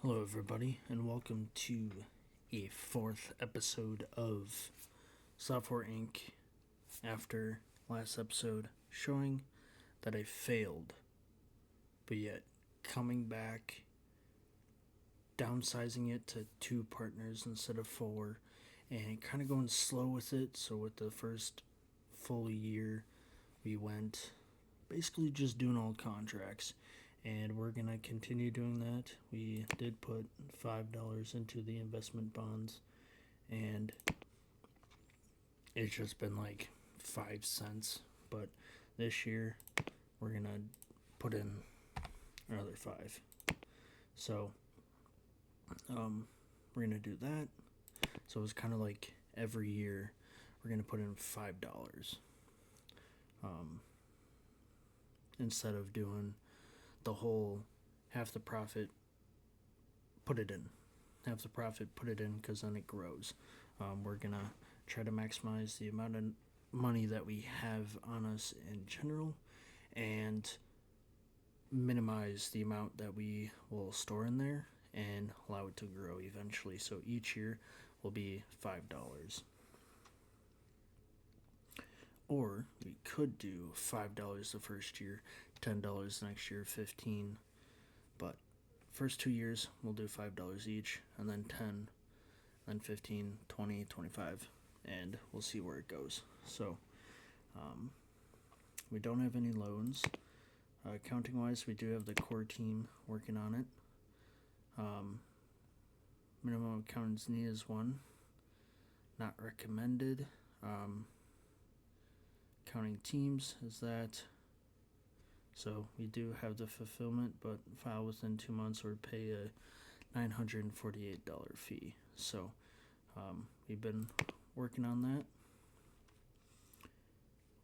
Hello, everybody, and welcome to a fourth episode of Software Inc. After last episode showing that I failed, but yet coming back, downsizing it to 2 partners instead of 4, and kind of going slow with it. So, with the first full year, we went basically just doing all contracts, and we're gonna continue doing that. We did put $5 into the investment bonds, and it's just been like 5 cents. But this year we're gonna put in another 5. So we're gonna do that. So it's kind of like every year we're gonna put in $5 instead of doing the whole half the profit, put it in. Half the profit, put it in, because then it grows. We're going to try to maximize the amount of money that we have on us in general and minimize the amount that we will store in there and allow it to grow eventually. So each year will be $5. Or we could do $5 the first year, $10 next year, 15. But first 2 years we'll do $5 each, and then 10, then 15, 20, 25, and we'll see where it goes. So we don't have any loans. Accounting wise, we do have the core team working on it. Minimum accountant's need is 1. Not recommended. Counting teams is that. So we do have the fulfillment, but file within 2 months or pay a $948 fee. So we've been working on that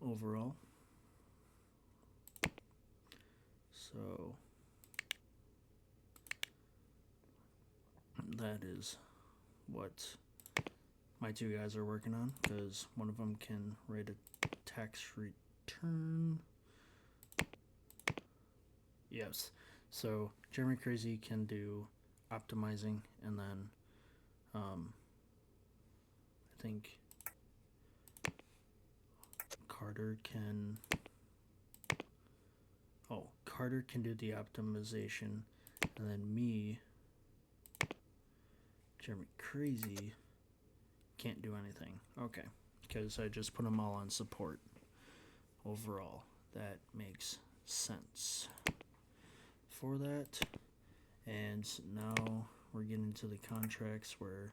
overall. So that is what my 2 guys are working on, because one of them can write a tax return. Yes. So Jeremy Crazy can do optimizing, and then I think Carter can do the optimization, and then me, Jeremy Crazy, can't do anything. Okay, because I just put them all on support. Overall, that makes sense for that. And now we're getting to the contracts where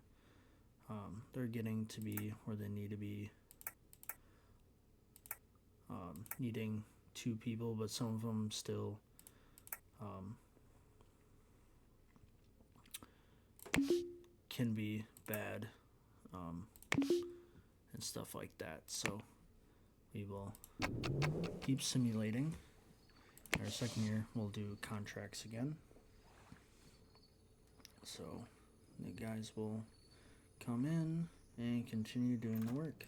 they're getting to be where they need to be, needing 2 people, but some of them still can be bad and stuff like that. So we will keep simulating. Our second year we'll do contracts again. So the guys will come in and continue doing the work.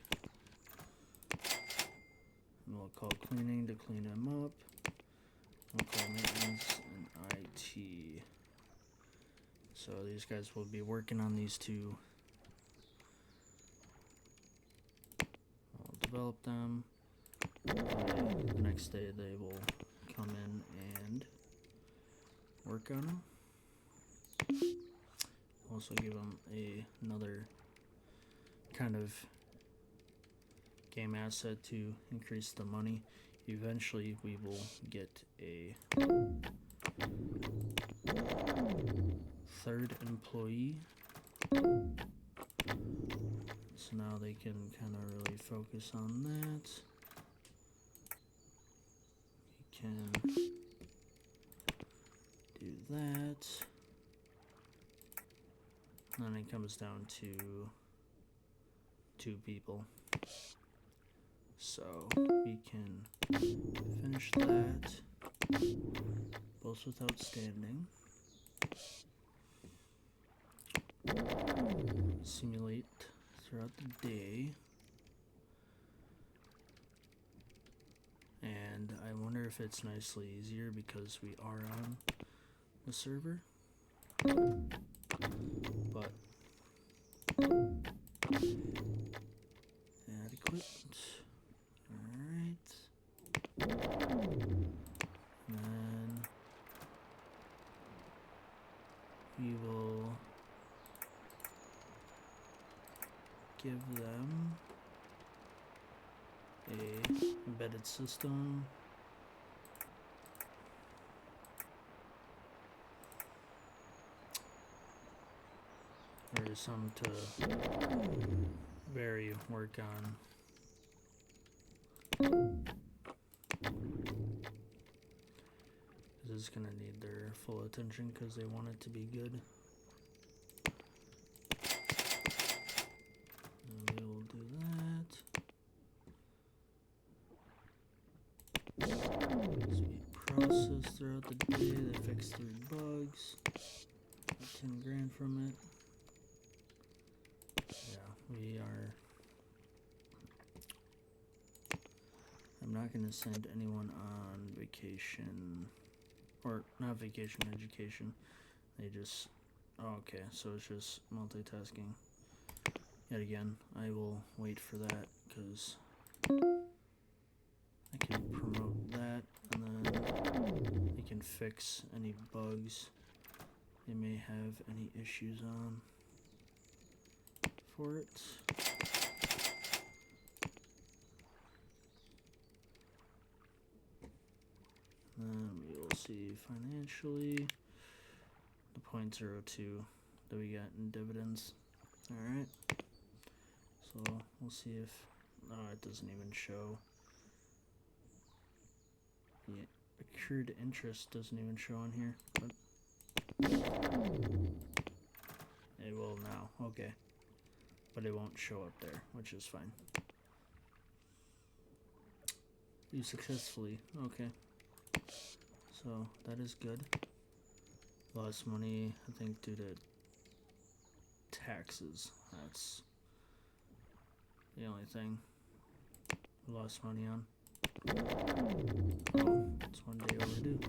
And we'll call cleaning to clean them up. We'll call maintenance and IT. So these guys will be working on these 2. I'll develop them. The next day they will come in and work on them. Also give them another kind of game asset to increase the money. Eventually we will get a 3rd employee, so now they can kind of really focus on that. We can do that. And then it comes down to 2 people. So we can finish that, both with outstanding. Simulate throughout the day. And I wonder if it's nicely easier because we are on the server. But adequate. Alright. Then we will give them a embedded system. There's some to very work on. This is gonna need their full attention because they want it to be good. And we will do that. Speed process throughout the day. They fixed 3 bugs. Got 10 grand from it. Yeah, we are. I'm not gonna send anyone on vacation. Or not vacation, education. They just, oh, okay, so it's just multitasking. Yet again, I will wait for that because I can promote that and then I can fix any bugs they may have any issues on for it. Then we will see financially the 0.02 that we got in dividends. Alright. So we'll see if it doesn't even show. The accrued interest doesn't even show on here, but it will now. Okay. But it won't show up there, which is fine. You successfully. Okay. So that is good. Lost money, I think, due to taxes. That's the only thing we lost money on. Oh, it's 1 day overdue.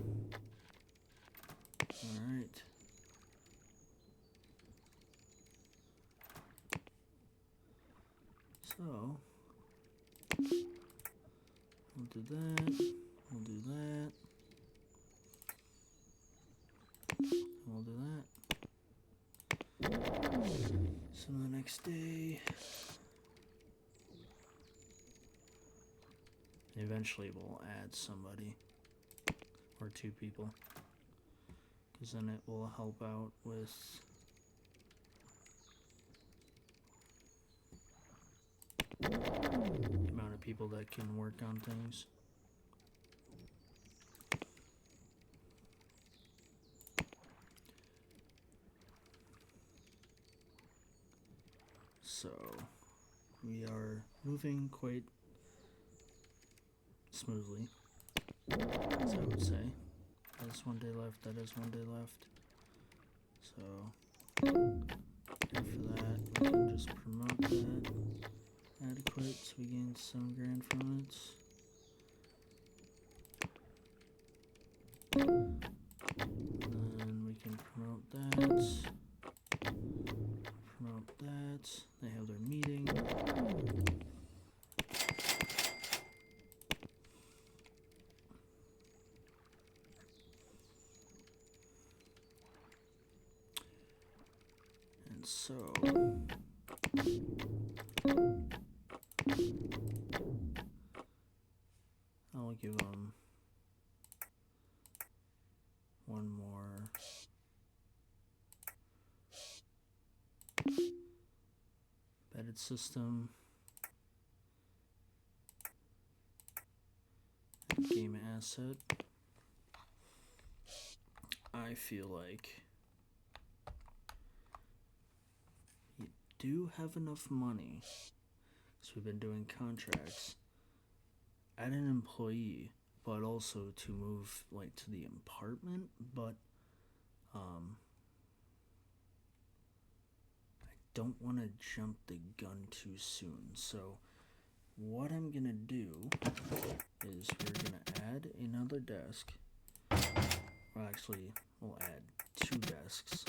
Alright. So we'll do that. We'll do that. We'll do that. So the next day, eventually we'll add somebody or 2 people, because then it will help out with the amount of people that can work on things. So we are moving quite smoothly, as I would say. That is 1 day left, that is 1 day left. So after that, we can just promote that. Adequate, so we gained 7 grand from it. And then we can promote that. Promote that. They have their meeting. And so I'll give them 1 more embedded system, game asset. I feel like you do have enough money, so we've been doing contracts, add an employee, but also to move like to the apartment, but I don't want to jump the gun too soon. So what I'm gonna do is we're gonna add another desk. Well, actually, we'll add 2 desks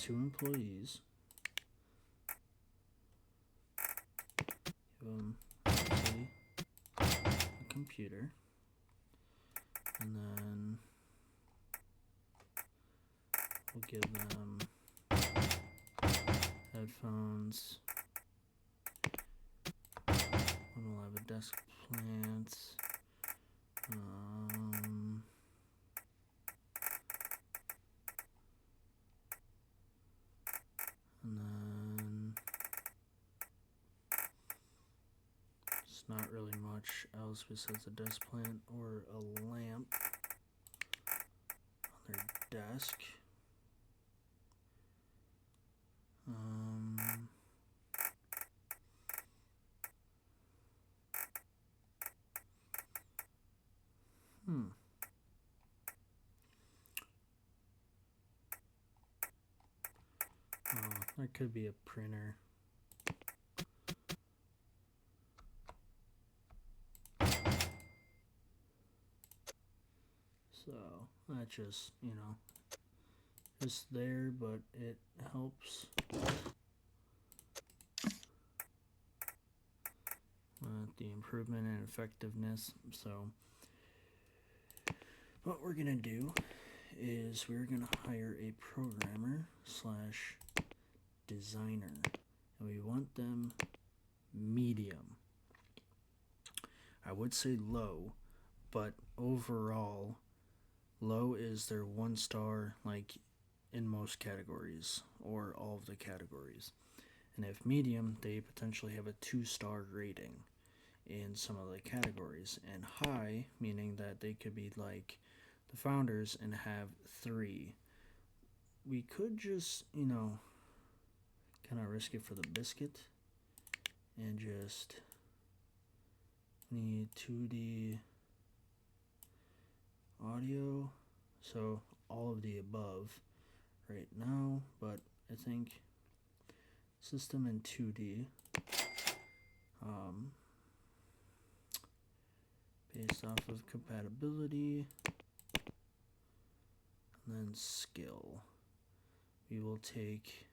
2 employees. Give them a computer, and then we'll give them headphones. One will have a desk plant. And then it's not really much else besides a desk plant or a lamp on their desk. There could be a printer. So that just, just there, but it helps the improvement and effectiveness. So what we're gonna do is we're gonna hire a programmer slash designer, and we want them medium. I would say low, but overall low is their 1 star, like in most categories or all of the categories. And if medium, they potentially have a 2-star rating in some of the categories, and high meaning that they could be like the founders and have 3. We could just, kind of risk it for the biscuit and just need 2D audio, so all of the above right now, but I think system and 2D, based off of compatibility, and then skill. We will take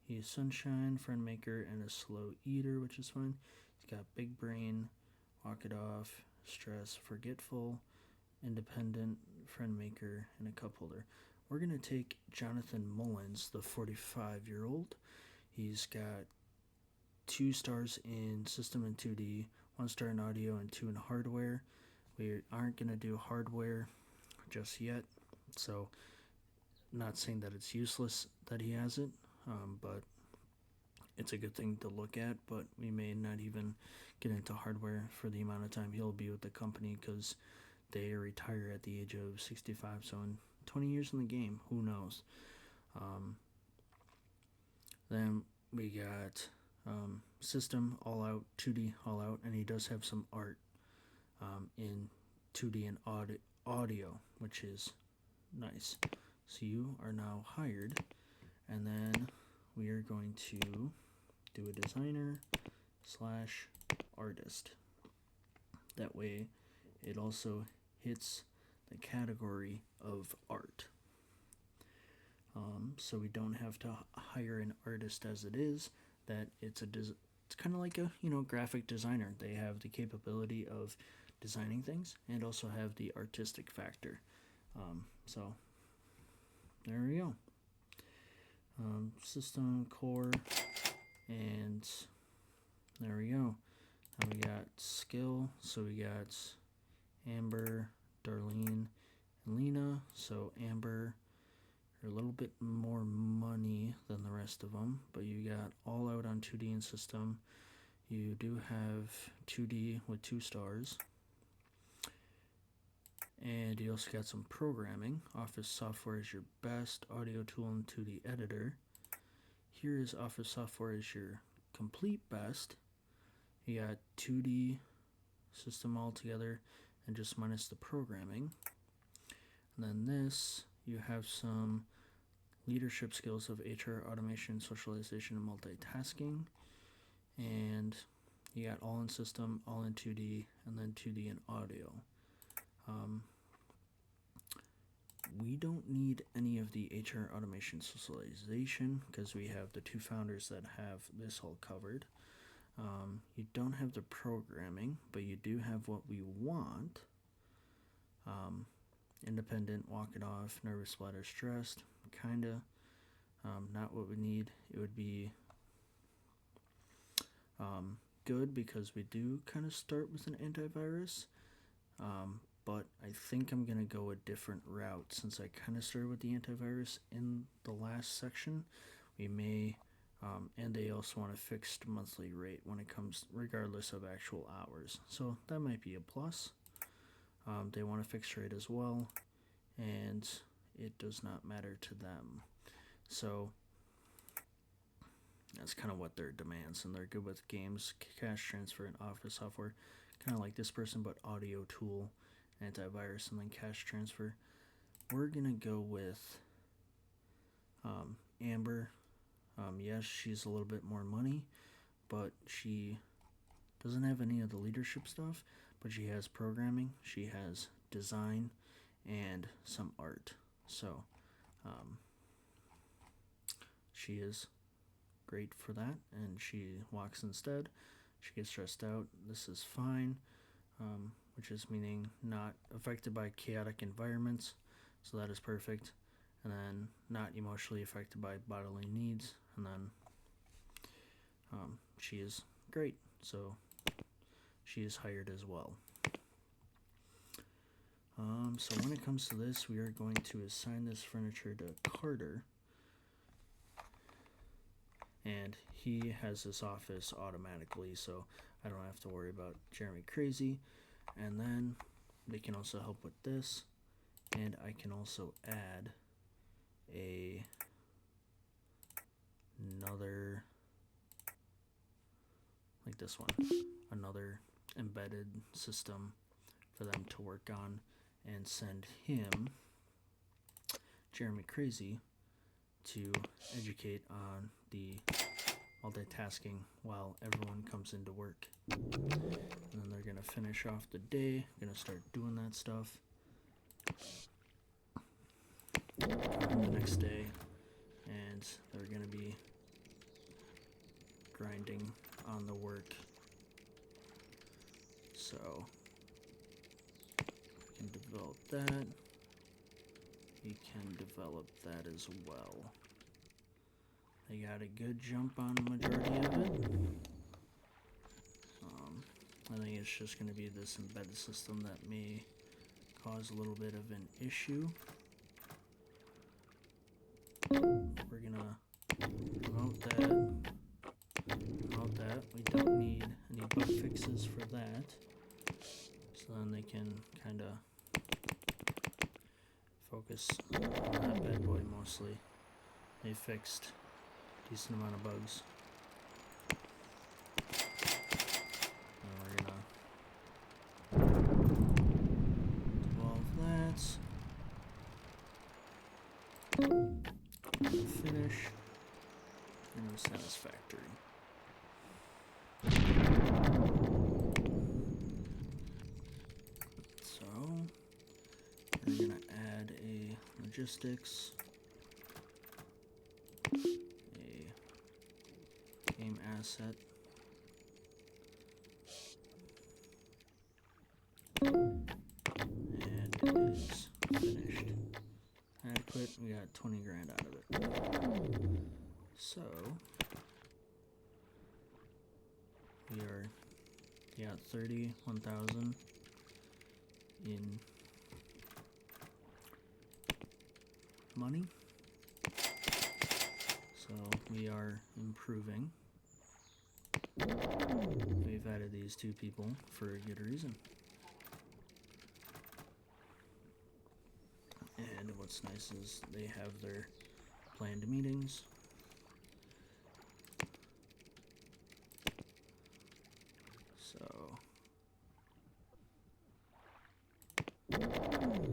He Sunshine, Friend Maker, and a Slow Eater, which is fine. He's got Big Brain, Walk It Off, Stress, Forgetful, Independent, Friend Maker, and a Cup Holder. We're going to take Jonathan Mullins, the 45-year-old. He's got 2 stars in system and 2D, 1 star in audio, and 2 in hardware. We aren't going to do hardware just yet, so not saying that it's useless that he has it, but it's a good thing to look at. But we may not even get into hardware for the amount of time he'll be with the company, because they retire at the age of 65, so in 20 years in the game, who knows. Then we got system all out, 2D all out, and he does have some art in 2D and audio, which is nice. So you are now hired, and then we are going to do a designer slash artist. That way it also hits the category of art. So we don't have to hire an artist as it is, that it's kind of like a graphic designer. They have the capability of designing things and also have the artistic factor. So there we go. System, core, and there we go. Now we got skill, so we got Amber, Darlene, and Lena. So Amber, you're a little bit more money than the rest of them, but you got all out on 2D and system. You do have 2D with 2 stars. And you also got some programming. Office software is your best, audio tool and 2D editor. Here is Office software is your complete best. You got 2D system altogether and just minus the programming. And then this, you have some leadership skills of HR, automation, socialization, and multitasking. And you got all in system, all in 2D, and then 2D and audio. We we don't need any of the HR automation socialization because we have the two founders that have this all covered. You don't have the programming, but you do have what we want. Independent, walk it off, nervous, splatter, stressed, kinda. Not what we need. It would be good because we do kind of start with an antivirus. But I think I'm going to go a different route since I kind of started with the antivirus in the last section. We may, and they also want a fixed monthly rate when it comes, regardless of actual hours. So that might be a plus. They want a fixed rate as well, and it does not matter to them. So that's kind of what their demands, and they're good with games, cash transfer, and office software. Kind of like this person, but audio tool, antivirus, and then cash transfer. We're gonna go with Amber. Yes, she's a little bit more money, but she doesn't have any of the leadership stuff, but she has programming, she has design, and some art. So she is great for that, and she walks instead. She gets stressed out. This is fine, which is meaning not affected by chaotic environments, so that is perfect. And then not emotionally affected by bodily needs, and then she is great, so she is hired as well. So when it comes to this, we are going to assign this furniture to Carter, and he has this office automatically, so I don't have to worry about Jeremy Crazy. And then they can also help with this, and I can also add another, like this one, another embedded system for them to work on, and send him, Jeremy Crazy, to educate on the multitasking while everyone comes into work. And then they're going to finish off the day, going to start doing that stuff. Come the next day, and they're going to be grinding on the work. So we can develop that. We can develop that as well. They got a good jump on the majority of it. I think it's just going to be this embedded system that may cause a little bit of an issue. We're going to promote that. We don't need any bug fixes for that. So then they can kind of focus on that bad boy mostly. They fixed a decent amount of bugs. And we're gonna devolve that. Finish. And it was satisfactory. So we're gonna add a logistics, a game asset, and it is finished. Adequate. We got 20 grand out of it. So we are, 31,000 in money. So we are improving. We've added these two people for a good reason. And what's nice is they have their planned meetings. So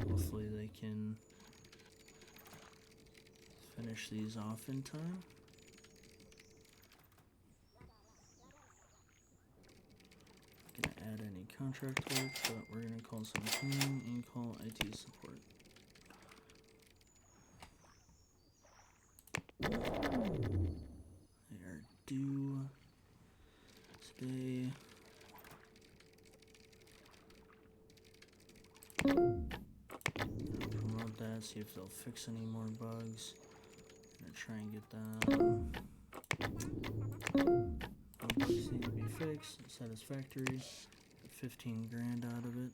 hopefully they can finish these off in time. Gonna add any contract work, but we're gonna call some cleaning and call IT support. Promote that, see if they'll fix any more bugs. Gonna try and get them. No bugs need to be fixed. Satisfactory. 15 grand out of it.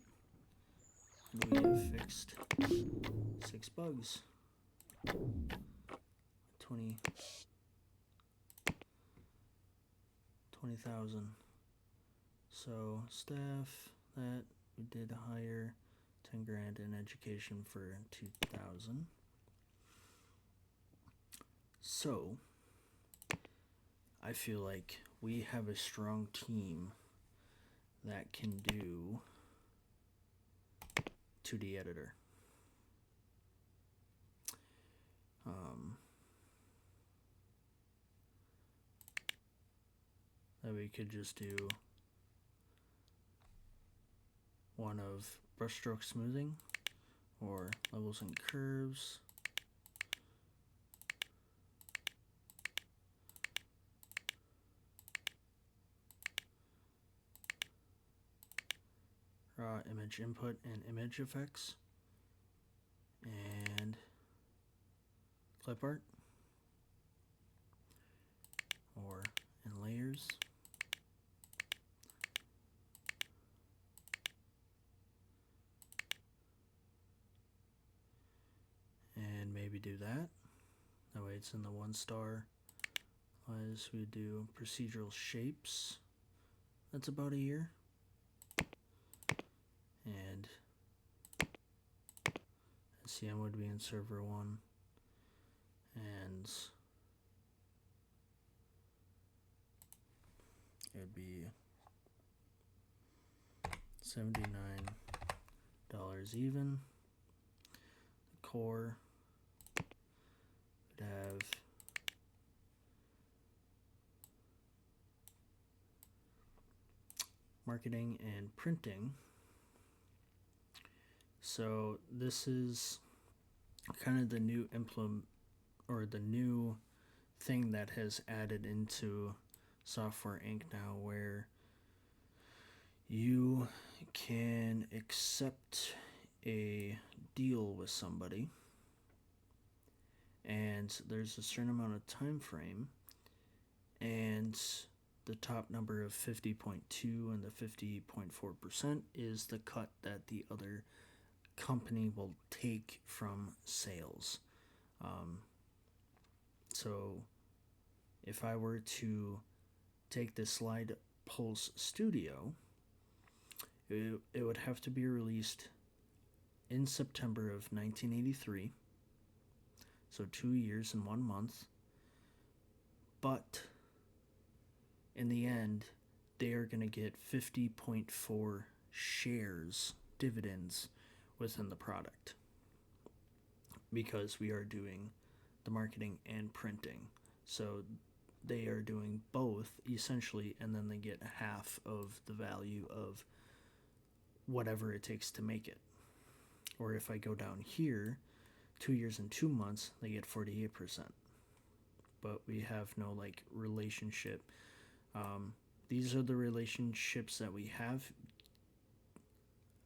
And we have fixed 6 bugs. 20,000. So staff that we did hire 10 grand in education for 2,000. So I feel like we have a strong team that can do 2D editor. That we could just do one of brushstroke smoothing or levels and curves. Raw image input and image effects. And clip art. Or in layers. And maybe do that. That way it's in the 1-star. As we do procedural shapes. That's about a year. And SCM would be in server 1. And it would be $79 even. The core would have marketing and printing. So this is kind of the new the new thing that has added into Software Inc. now, where you can accept a deal with somebody and there's a certain amount of time frame, and the top number of 50.2 and the 50.4% is the cut that the other company will take from sales. So if I were to take the Slide Pulse Studio, it would have to be released in September of 1983, so 2 years and 1 month. But in the end, they are going to get 50.4 shares, dividends, within the product, because we are doing the marketing and printing. So they are doing both essentially, and then they get half of the value of whatever it takes to make it. Or if I go down here, 2 years and 2 months, they get 48%. But we have no relationship. These are the relationships that we have,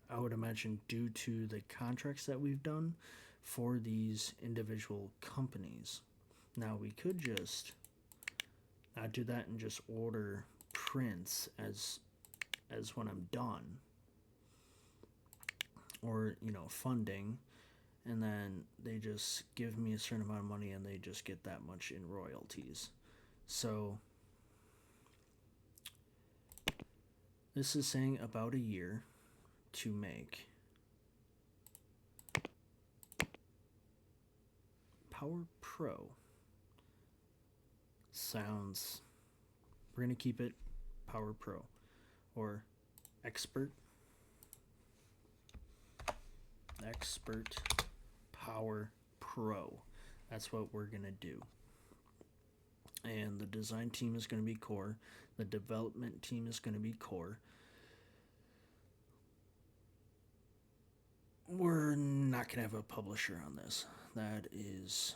I would imagine, due to the contracts that we've done for these individual companies. Now we could just not do that and just order prints as when I'm done, or funding, and then they just give me a certain amount of money and they just get that much in royalties. So this is saying about a year to make. Power Pro sounds, we're going to keep it Power Pro, or Expert Power Pro. That's what we're going to do. And the design team is going to be core. The development team is going to be core. We're not going to have a publisher on this. That is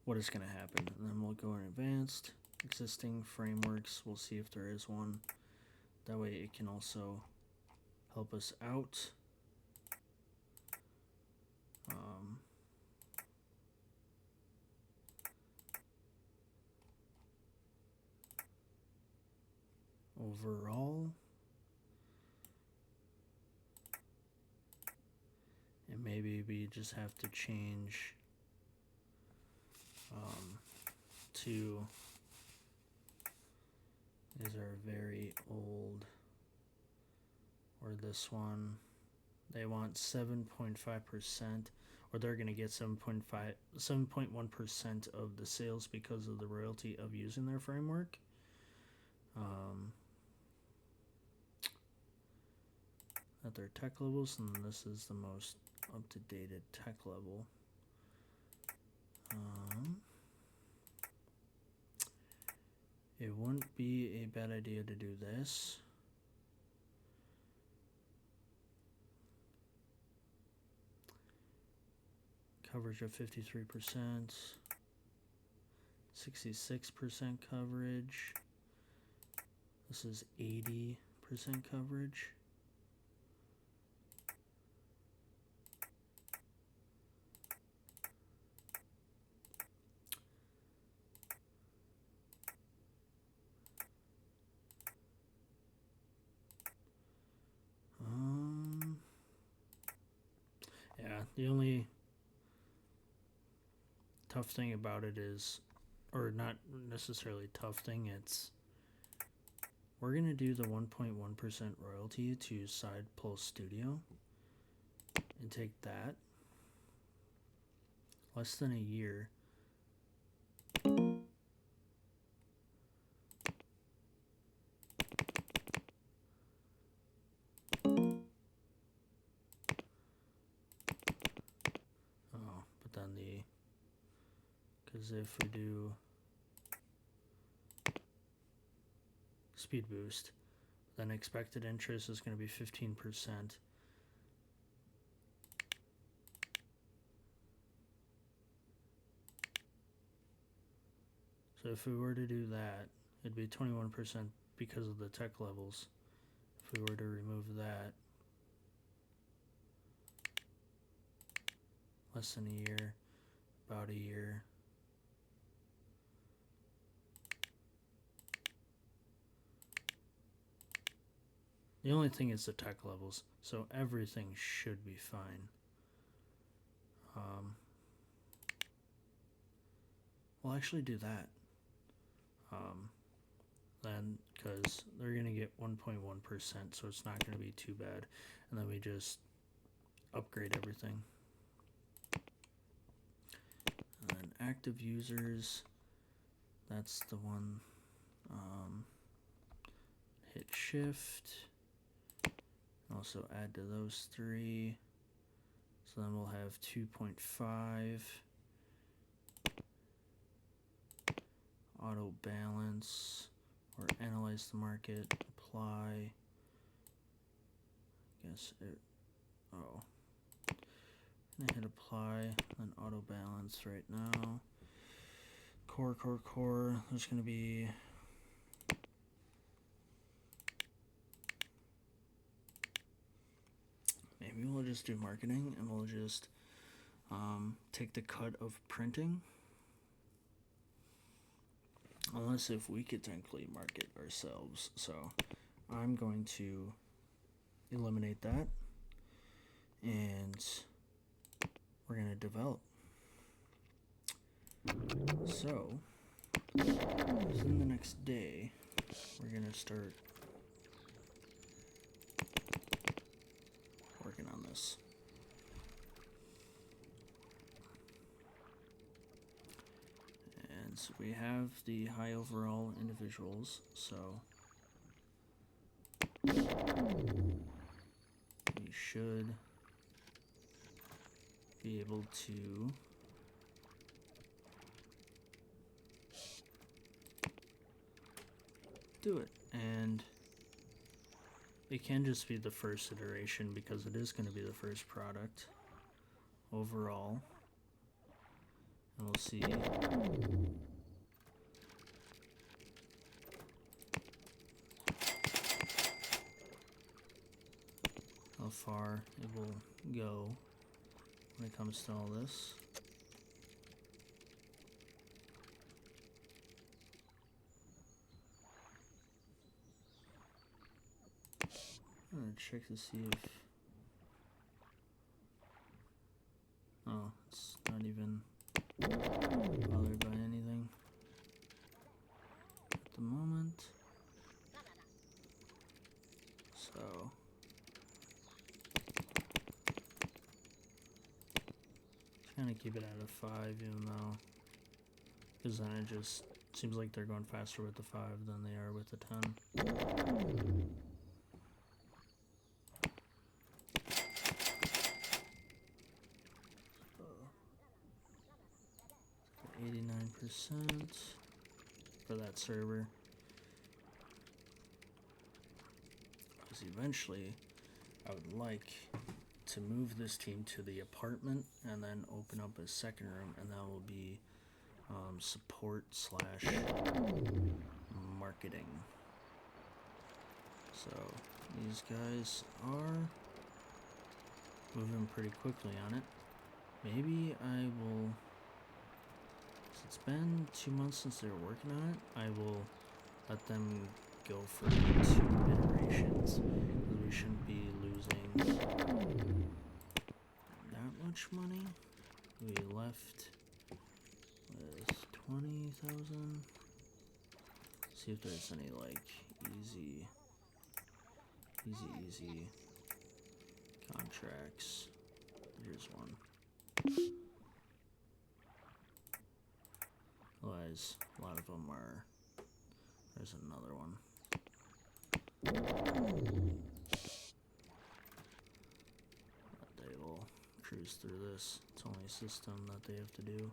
what is going to happen. And then we'll go in advanced, existing frameworks. We'll see if there is one. That way it can also help us out. Overall, and maybe we just have to change to is our very old, or this one, they want 7.5%, or they're going to get 7.1% of the sales because of the royalty of using their framework. At their tech levels, and this is the most up-to-date tech level. It wouldn't be a bad idea to do this. Coverage of 53%, 66% coverage. This is 80% coverage. Yeah, the only tough thing about it is, or not necessarily tough thing, it's we're going to do the 1.1% royalty to Side Pulse Studio and take that. Less than a year. But then because if we do speed boost, then expected interest is going to be 15%. So if we were to do that, it'd be 21% because of the tech levels. If we were to remove that, less than a year, about a year. The only thing is the tech levels, so everything should be fine. We'll actually do that. Then, because they're going to get 1.1%, so it's not going to be too bad. And then we just upgrade everything. And then active users, that's the one. Hit shift. Also add to those three. So then we'll have 2.5. Auto balance, or analyze the market, apply. I'm gonna hit apply, then auto balance right now. Core, there's gonna be maybe we'll just do marketing, and we'll just take the cut of printing. Unless if we could technically market ourselves. So I'm going to eliminate that, and we're going to develop. So within the next day, we're going to start working on this. So we have the high overall individuals, so we should be able to do it. And it can just be the first iteration because it is going to be the first product overall. And we'll see. how far it will go when it comes to all this. I'm gonna check to see if... Oh, it's not even bothered by anything at the moment. So kind of keep it at a 5, even though, because then it just seems like they're going faster with the 5 than they are with the 10. 89% for that server. Because eventually I would like to move this team to the apartment and then open up a second room, and that will be support slash marketing. So these guys are moving pretty quickly on it. Maybe I will, it's been 2 months since they were working on it, I will let them go for 2 iterations, because we shouldn't be losing that much money. We left with 20,000. See if there's any like easy contracts. Here's one. Otherwise, a lot of them are. There's another one. They will cruise through this. It's only a system that they have to do.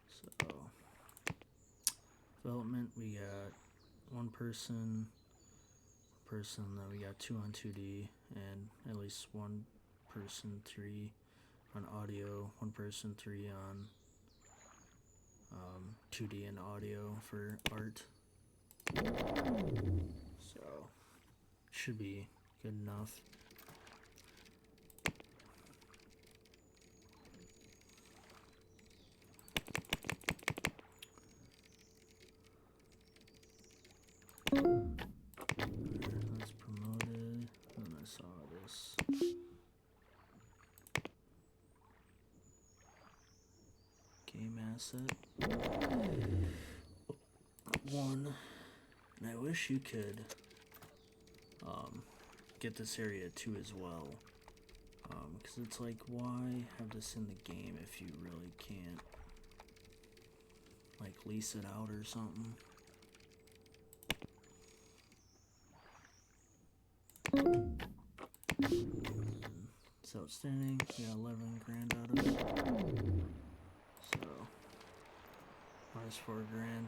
So, development, we got one person that we got 2 on 2D, and at least one person 3 on audio, one person 3 on 2D and audio for art. So should be good enough. That's promoted, and I saw this. Game asset 1, and I wish you could get this area 2 as well, because it's like, why have this in the game if you really can't like lease it out or something? It's outstanding. We got 11 grand out of it. So minus 4 grand.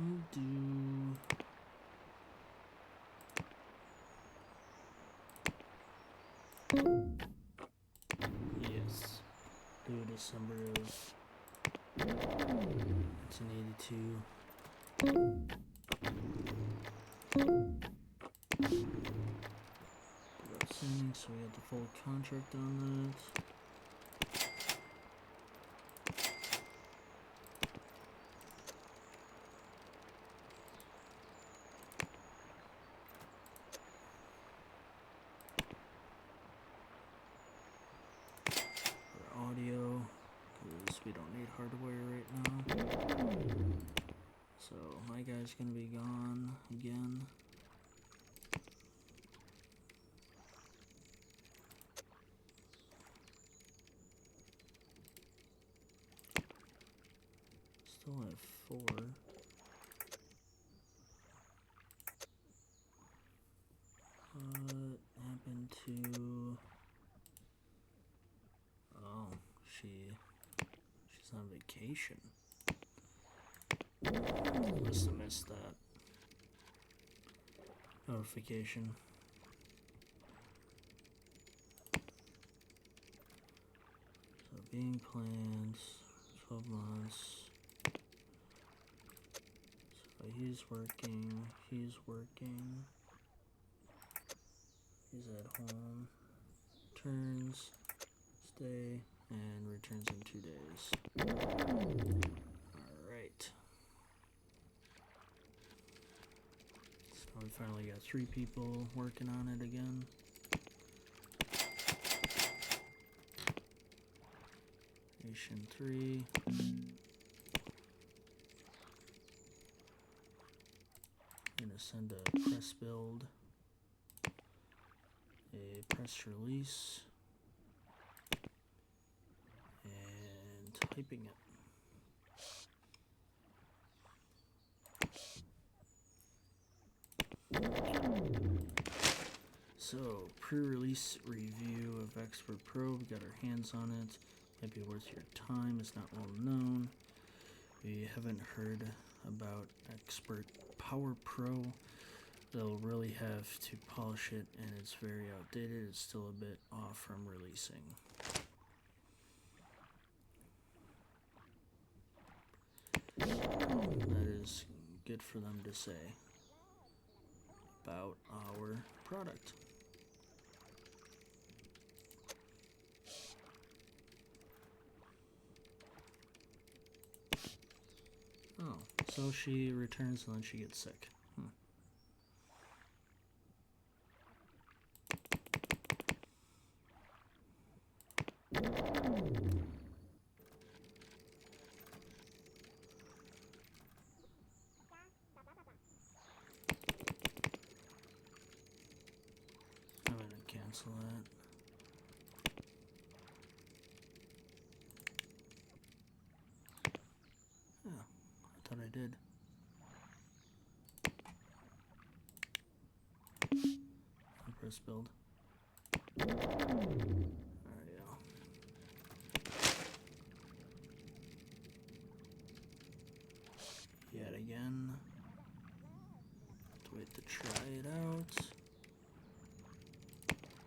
We'll do yes. Do December of 1982. Outstanding, so we got the full contract on that. Audio, because we don't need hardware right now. So my guy's gonna be gone again. Still have 4. What happened to... Oh, she He's on vacation. Must have missed that notification. So being planned, 12 months. So he's working, he's at home, turns, stay, and returns in 2 days. Alright. So we finally got 3 people working on it again. Nation 3. I'm gonna send a press build, a press release, and typing it. So, pre-release review of Expert Pro, we got our hands on it. Might be worth your time, it's not well known. We haven't heard about Expert Power Pro. They'll really have to polish it, and it's very outdated. It's still a bit off from releasing. That is good for them to say about our product. Oh, so she returns and then she gets sick. I'm gonna cancel that. Oh, I thought I did. Press build. There we go. Yet again. Have to wait to try it out.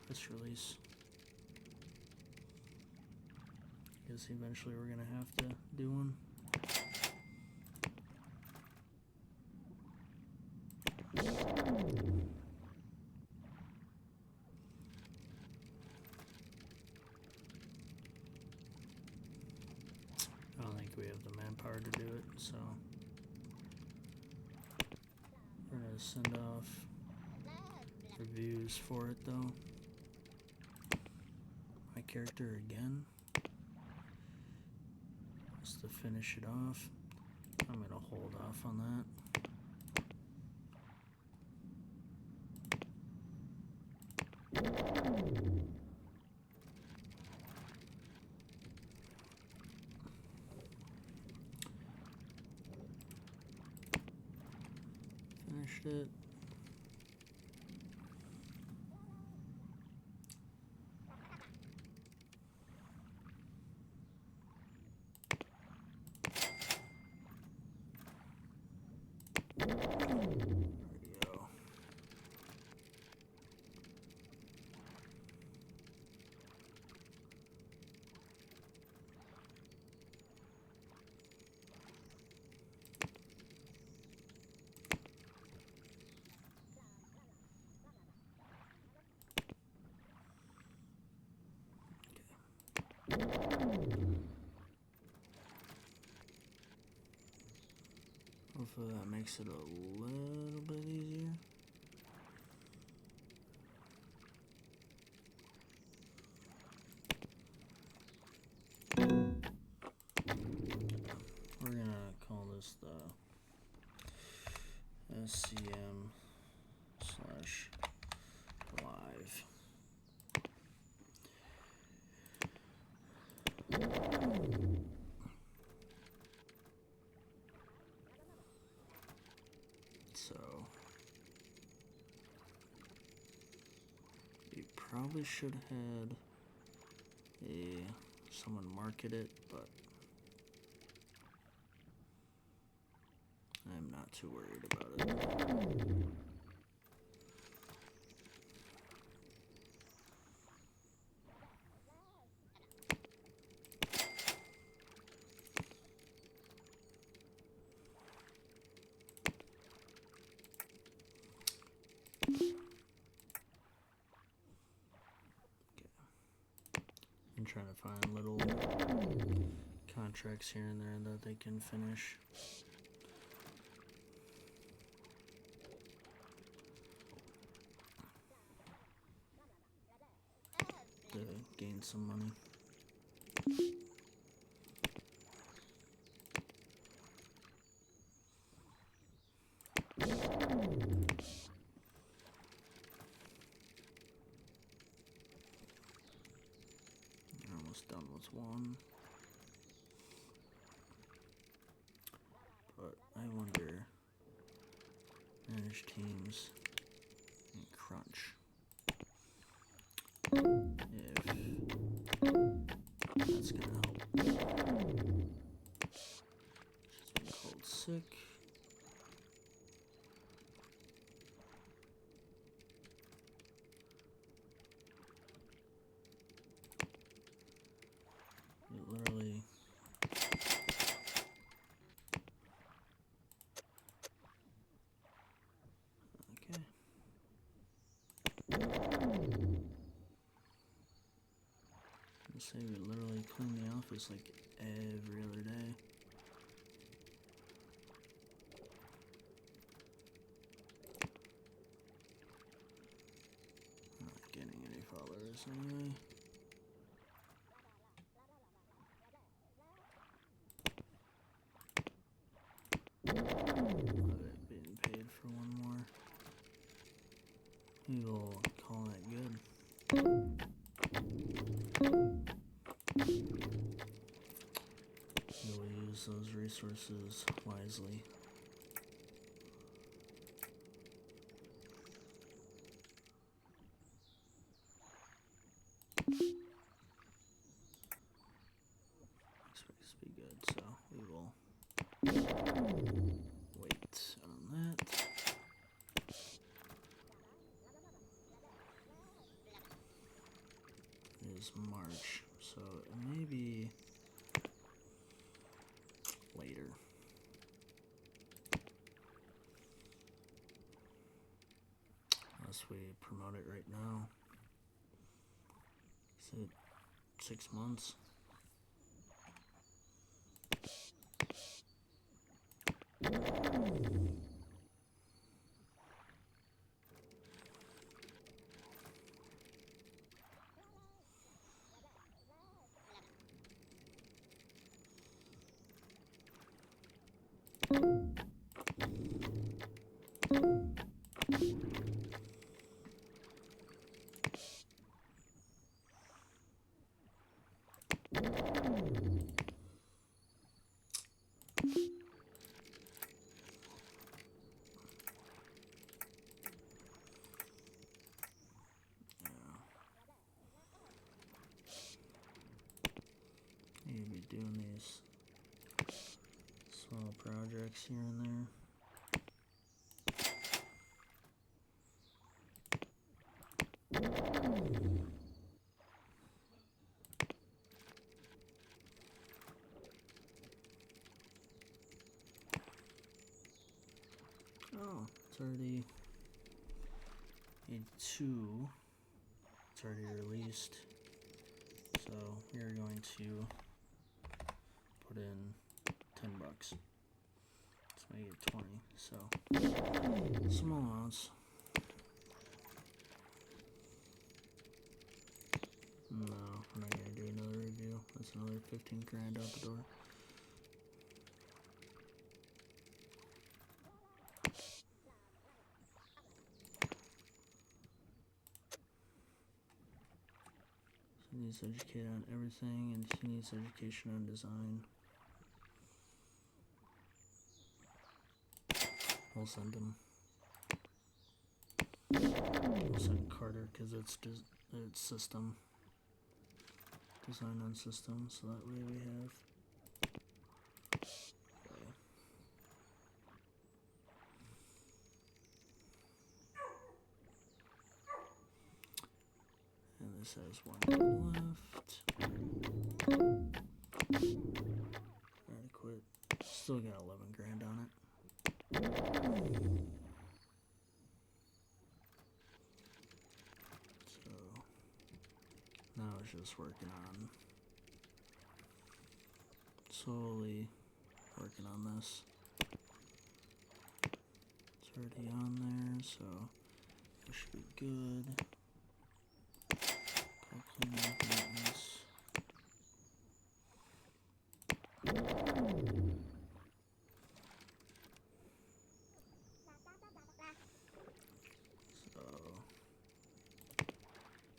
Press release. Guess eventually we're gonna have to do one. I don't think we have the manpower to do it, so we're gonna send off reviews for it though. My character again. Just to finish it off. I'm gonna hold off on that. Finished it. There we go. Hopefully that makes it a little bit easier. We're gonna call this the SCM/live. So you probably should have had someone market it, but not too worried about it. I'm trying to find little contracts here and there that they can finish. To gain some money. Almost done with one. But I wonder, manage teams and crunch. If that's gonna help. She's been called sick. It literally. Okay. I say we literally clean the office like every other day. Not getting any followers anyway. Love it being paid for one more. We will call that good. We will use those resources wisely. Expect this to be good, so we will wait on that. It is March, so it may be later. Unless we promote it right now. Is it 6 months? Maybe doing these small projects here and there. Oh, it's already 82. It's already released. So we are going to put in $10. Let's make it 20. So small amounts. No, we're not gonna do another review. That's another 15 grand out the door. He needs to educate on everything, and he needs education on design. We'll send him. We'll send Carter because it's system. Design on system, so that way we have. Okay. this has one go left. Adequate. Still got 11 grand on it. So now it's just working on slowly working on this. It's already on there, so it should be good. Cleaning maintenance. So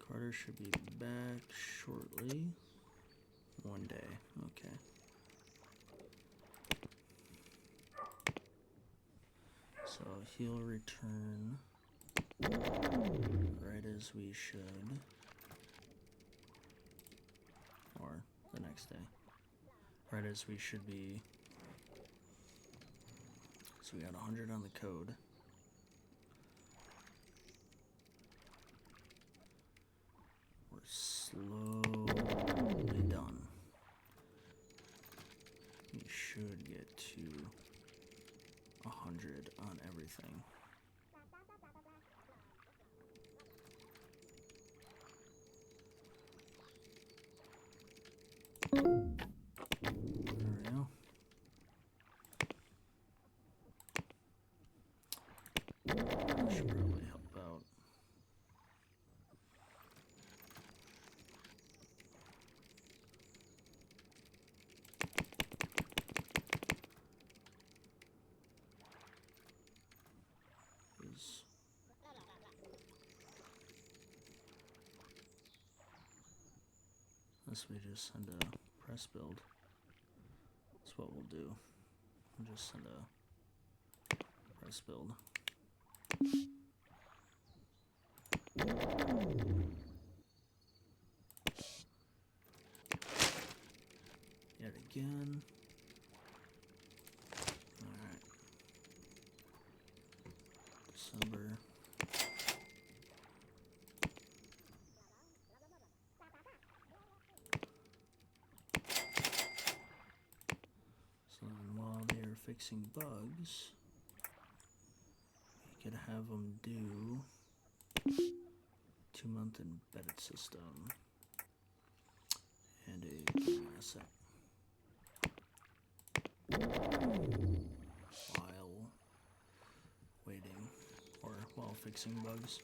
Carter should be back shortly. One day, okay. So he'll return right as we should. Or the next day. Right as we should be. So we got 100 on the code. We're slowly done. We should get to 100 on everything. There we go. That should probably help out. Unless we just send a press build. That's what we'll do. We'll just send a press build. Yet again. Alright. December. So then while they are fixing bugs, we could have them do 2-month embedded system and a game asset while waiting or while fixing bugs.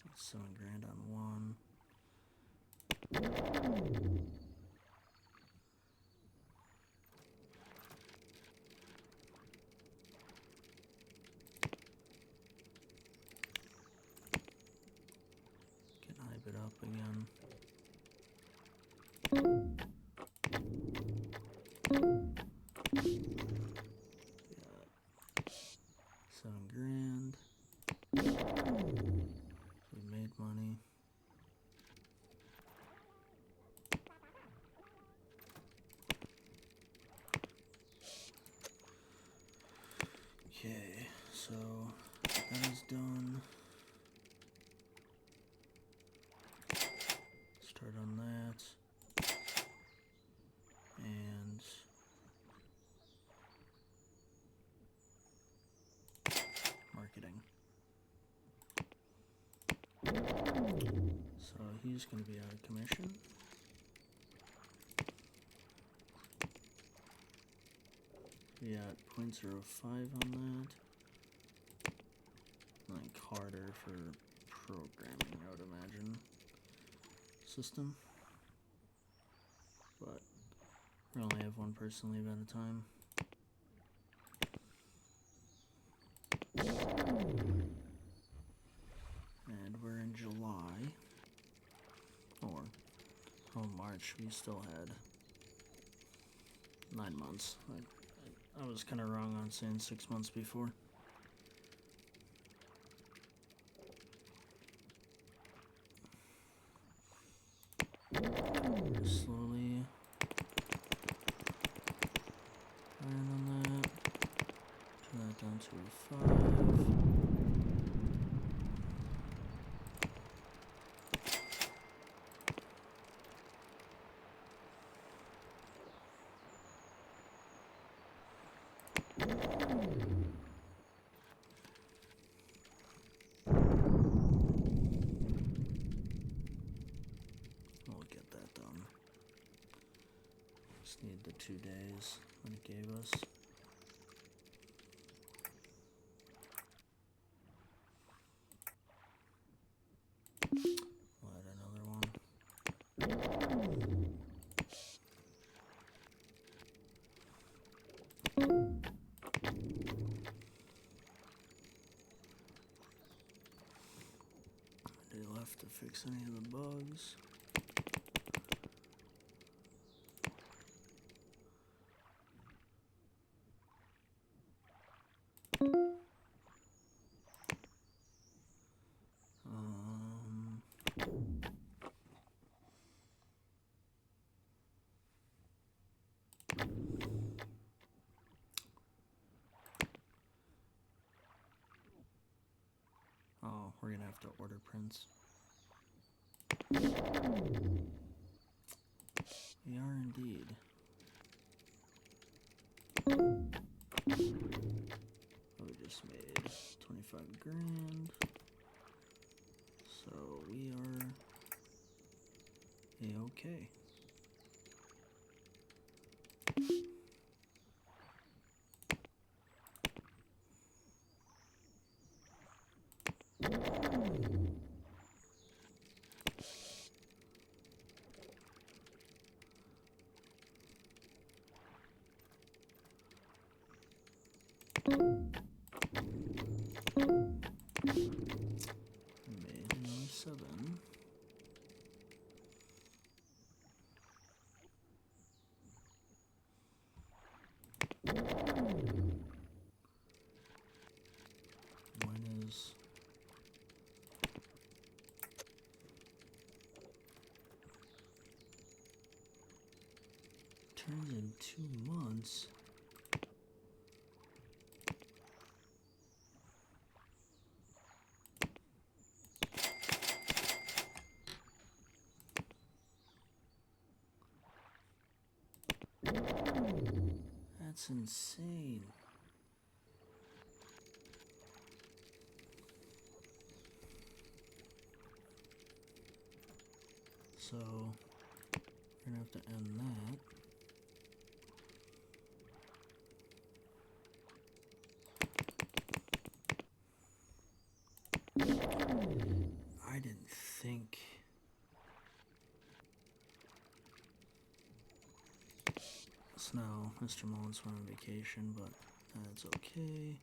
So 7 grand on one. Can hype it up again. Got 7 grand. We made money. Okay, so that is done. Start on that. And marketing. So he's going to be out of commission. We got 0.05 on that. Like Carter for programming, I would imagine. System. But we only have one person leave at a time. And we're in July. Or, March. We still had 9 months. I was kind of wrong on saying 6 months before. 125. We'll get that done. Just need the 2 days that it gave us. We'll add another one. A day left to fix any of the bugs. Oh, we're gonna have to order prints. We are indeed. We just made 25 grand. So we are a-okay. Made another 7. When is turns in 2 months. That's insane. So we're gonna have to end that. I didn't think snow. Mr. Mullins went on vacation, but that's okay.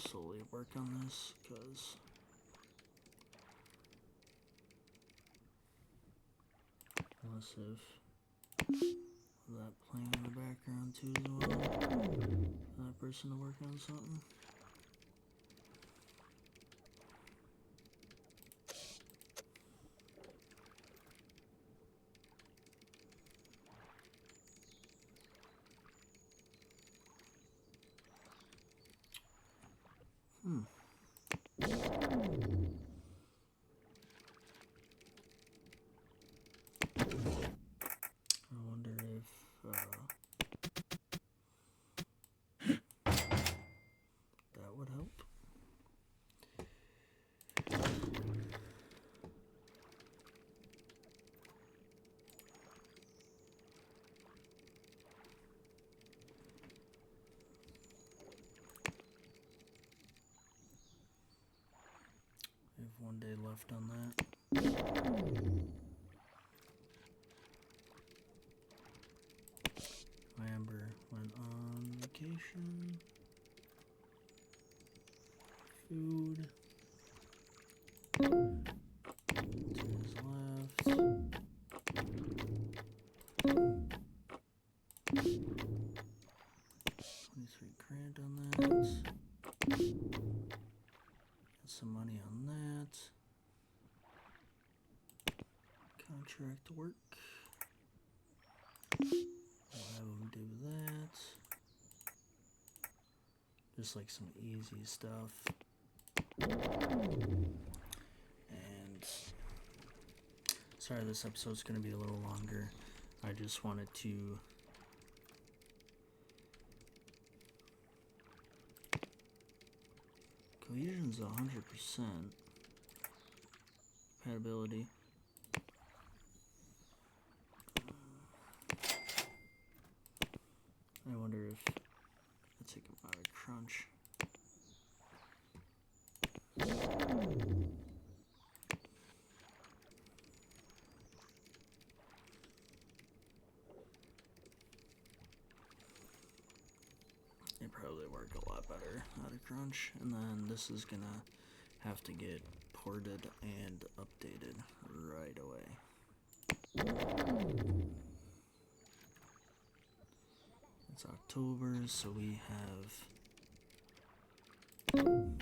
Slowly work on this because unless if that playing in the background too as well, that person to work on something. I wonder if that would help. We have 1 day left on that. My Amber went on vacation. Food. 2 days left. contract work. We'll have them do that. Just like some easy stuff. And sorry this episode's going to be a little longer. I just wanted to cohesion's 100%. Compatibility. I wonder if I take him out of crunch. It probably work a lot better out of crunch, and then this is gonna have to get ported and updated right away. It's October, so we have 10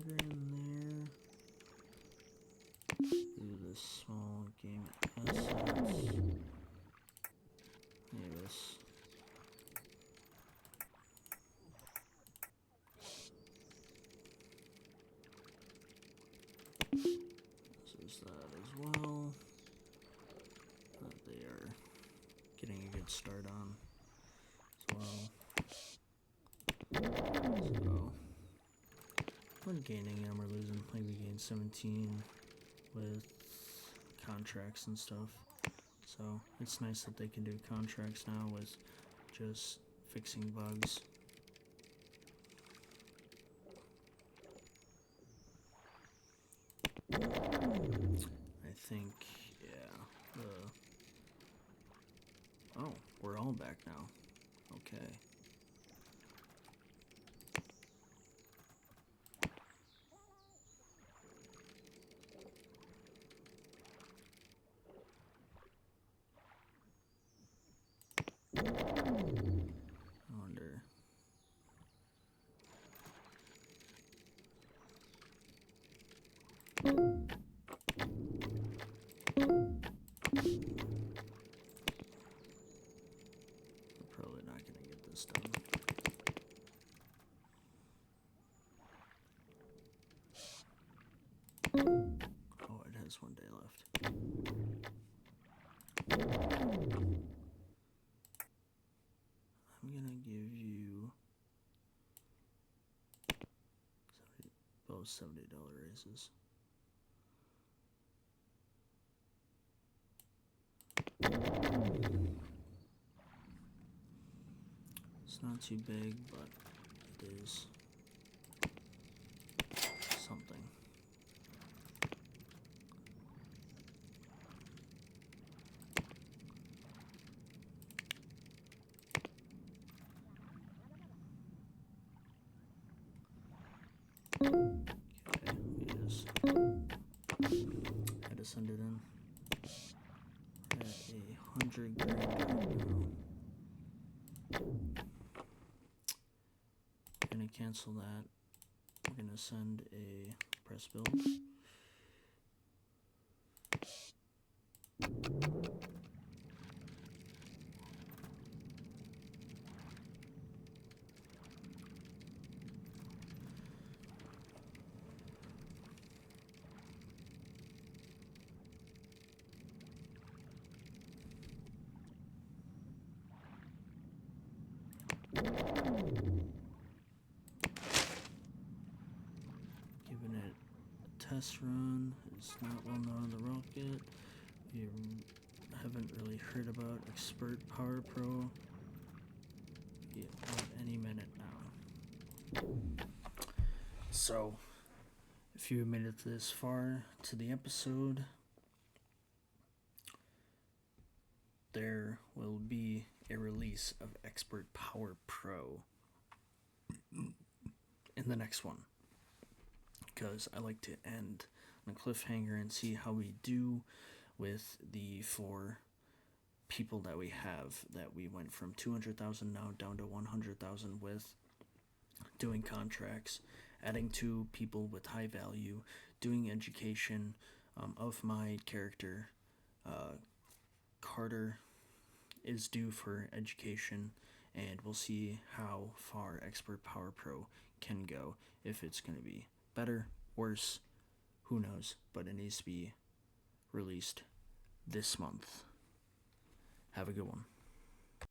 grand there. Do this small game assets. Yes. There's that as well. That they are getting a good start on as well. So we're gaining and we're losing. Like we gained 17 with contracts and stuff. So it's nice that they can do contracts now with just fixing bugs. I think, yeah. Oh, we're all back now. Okay. I wonder. We're probably not going to get this done. Oh, it has 1 day left. I'm going to give you both $70 raises. It's not too big, but it is something. Okay, we just had to send it in at 100 grand now. We're gonna cancel that. We're gonna send a press build. Giving it a test run. It's not well known on the rocket. You haven't really heard about Expert Power Pro. Yeah, any minute now. So, if you made it this far to the episode, there will be a release of Expert Power Pro in the next one, because I like to end on a cliffhanger and see how we do with the 4 people that we have, that we went from 200,000 now down to 100,000 with. doing contracts, adding to people with high value, doing education of my character. Carter is due for education, and we'll see how far Expert Power Pro can go. If it's going to be better, worse, who knows? But it needs to be released this month. Have a good one.